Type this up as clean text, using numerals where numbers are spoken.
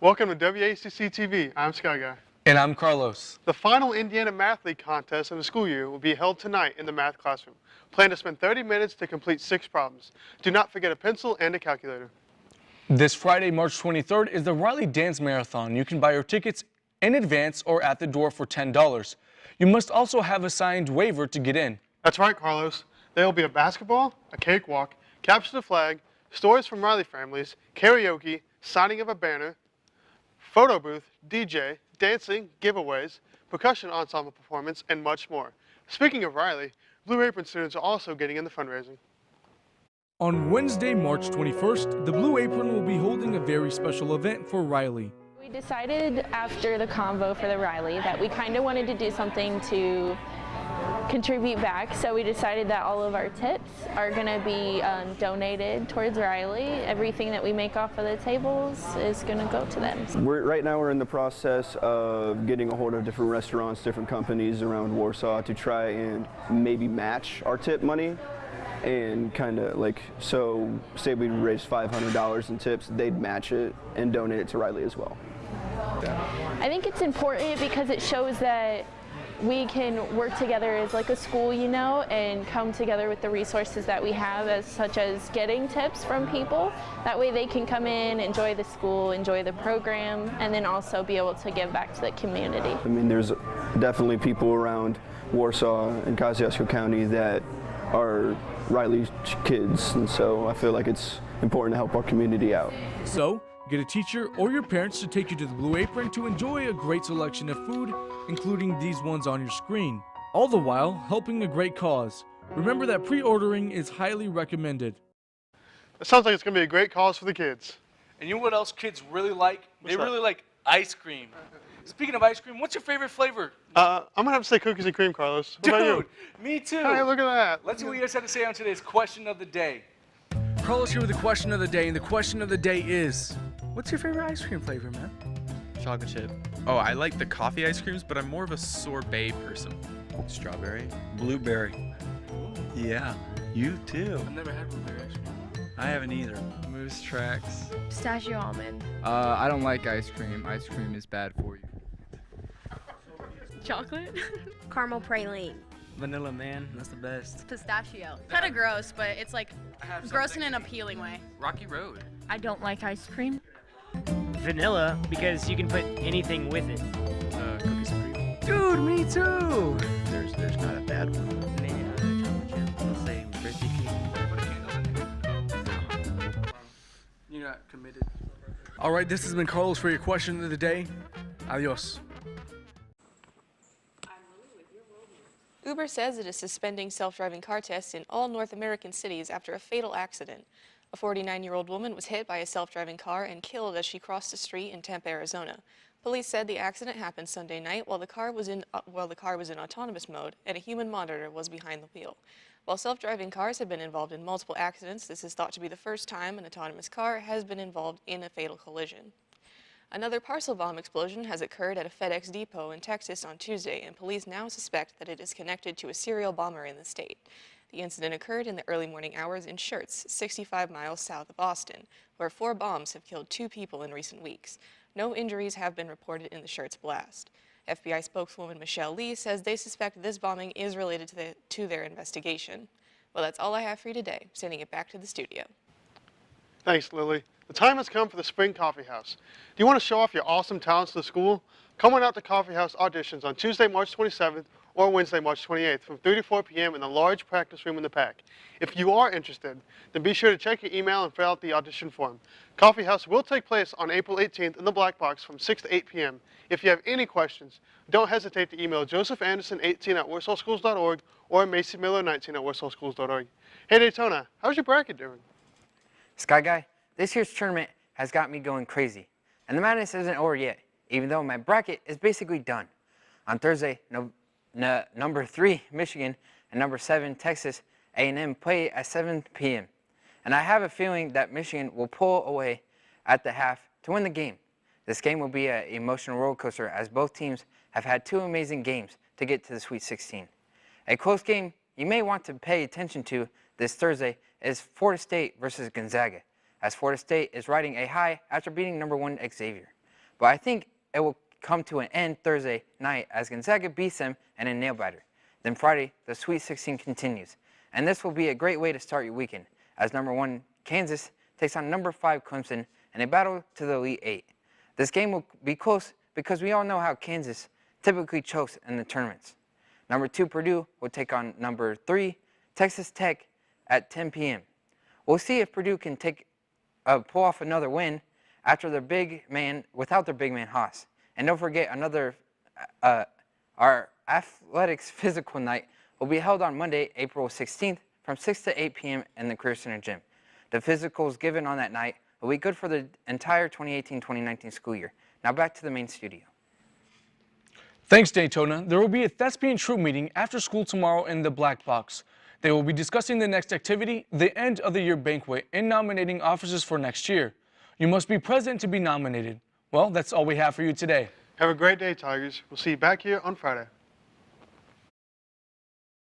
Welcome to WACC TV. I'm Sky Guy. And I'm Carlos. The final Indiana Math League contest of the school year will be held tonight in the math classroom. Plan to spend 30 minutes to complete 6 problems. Do not forget a pencil and a calculator. This Friday, March 23rd, is the Riley Dance Marathon. You can buy your tickets in advance or at the door for $10. You must also have a signed waiver to get in. That's right, Carlos. There will be a basketball, a cakewalk, capture the flag, stories from Riley families, karaoke, signing of a banner, photo booth, DJ, dancing, giveaways, percussion ensemble performance, and much more. Speaking of Riley, Blue Apron students are also getting in the fundraising. On Wednesday, March 21st, the Blue Apron will be holding a very special event for Riley. We decided after the convo for the Riley that we kind of wanted to do something to contribute back, so we decided that all of our tips are going to be donated towards Riley. Everything that we make off of the tables is going to go to them. Right now we're in the process of getting a hold of different restaurants, different companies around Warsaw to try and maybe match our tip money. And kind of like, so say we raise $500 in tips, they'd match it and donate it to Riley as well. I think it's important because it shows that we can work together as like a school, you know, and come together with the resources that we have, such as getting tips from people. That way they can come in, enjoy the school, enjoy the program, and then also be able to give back to the community. I mean, there's definitely people around Warsaw and Kosciuszko County that are Riley kids, and so I feel like it's important to help our community out. So, get a teacher or your parents to take you to the Blue Apron to enjoy a great selection of food, including these ones on your screen, all the while helping a great cause. Remember that pre-ordering is highly recommended. It sounds like it's going to be a great cause for the kids. And you know what else kids really like? What's that? Really like ice cream. Speaking of ice cream, what's your favorite flavor? I'm going to have to say cookies and cream, Carlos. What about you? Me too. Hey, look at that. Let's see what you guys have to say on today's question of the day. Carlos here with the question of the day, and the question of the day is, what's your favorite ice cream flavor, man? Chocolate chip. Oh, I like the coffee ice creams, but I'm more of a sorbet person. Strawberry. Blueberry. Yeah, you too. I've never had blueberry ice cream. I haven't either. Moose tracks. Pistachio almond. I don't like ice cream. Ice cream is bad for you. Chocolate. Caramel praline. Vanilla, man. That's the best. Pistachio. Kind of gross, but it's like gross in an appealing way. Rocky Road. I don't like ice cream. Vanilla, because you can put anything with it. Cookies and cream. Dude, me too. There's not a bad one. Chocolate chip. I'll say birthday cake. You're not committed. All right, this has been Carlos for your question of the day. Adios. Uber says it is suspending self-driving car tests in all North American cities after a fatal accident. A 49-year-old woman was hit by a self-driving car and killed as she crossed the street in Tampa, Arizona. Police said the accident happened Sunday night while the car was in autonomous mode and a human monitor was behind the wheel. While self-driving cars have been involved in multiple accidents, this is thought to be the first time an autonomous car has been involved in a fatal collision. Another parcel bomb explosion has occurred at a FedEx depot in Texas on Tuesday, and police now suspect that it is connected to a serial bomber in the state. The incident occurred in the early morning hours in Schertz, 65 miles south of Austin, where 4 bombs have killed 2 people in recent weeks. No injuries have been reported in the Schertz blast. FBI spokeswoman Michelle Lee says they suspect this bombing is related to their investigation. Well, that's all I have for you today. Sending it back to the studio. Thanks, Lily. The time has come for the Spring Coffee House. Do you want to show off your awesome talents to the school? Come on out to Coffee House auditions on Tuesday, March 27th or Wednesday, March 28th from 3 to 4 p.m. in the large practice room in the PAC. If you are interested, then be sure to check your email and fill out the audition form. Coffee House will take place on April 18th in the Black Box from 6 to 8 p.m. If you have any questions, don't hesitate to email josephanderson18@warsawschools.org or macymiller19@warsawschools.org. Hey Daytona, how's your bracket doing? Sky Guy, this year's tournament has got me going crazy, and the madness isn't over yet, even though my bracket is basically done. On Thursday, number 3 Michigan and number 7 Texas A&M play at 7 p.m. And I have a feeling that Michigan will pull away at the half to win the game. This game will be an emotional roller coaster as both teams have had 2 amazing games to get to the Sweet 16. A close game you may want to pay attention to this Thursday is Florida State versus Gonzaga, as Florida State is riding a high after beating number 1 Xavier. but I think it will come to an end Thursday night as Gonzaga beats them in a nail-biter. Then Friday, the Sweet 16 continues, and this will be a great way to start your weekend, as number 1 Kansas takes on number 5 Clemson in a battle to the Elite 8. This game will be close because we all know how Kansas typically chokes in the tournaments. Number 2 Purdue will take on number 3 Texas Tech at 10 p.m. We'll see if Purdue can pull off another win after without their big man Haas. And don't forget our athletics physical night will be held on Monday, April 16th from 6 to 8 p.m. in the Career Center gym. The physicals given on that night will be good for the entire 2018-2019 school year. Now back to the main studio. Thanks, Daytona. There will be a Thespian Troop meeting after school tomorrow in the Black Box. They will be discussing the next activity, the end of the year banquet, and nominating officers for next year. You must be present to be nominated. Well, that's all we have for you today. Have a great day, Tigers. We'll see you back here on Friday.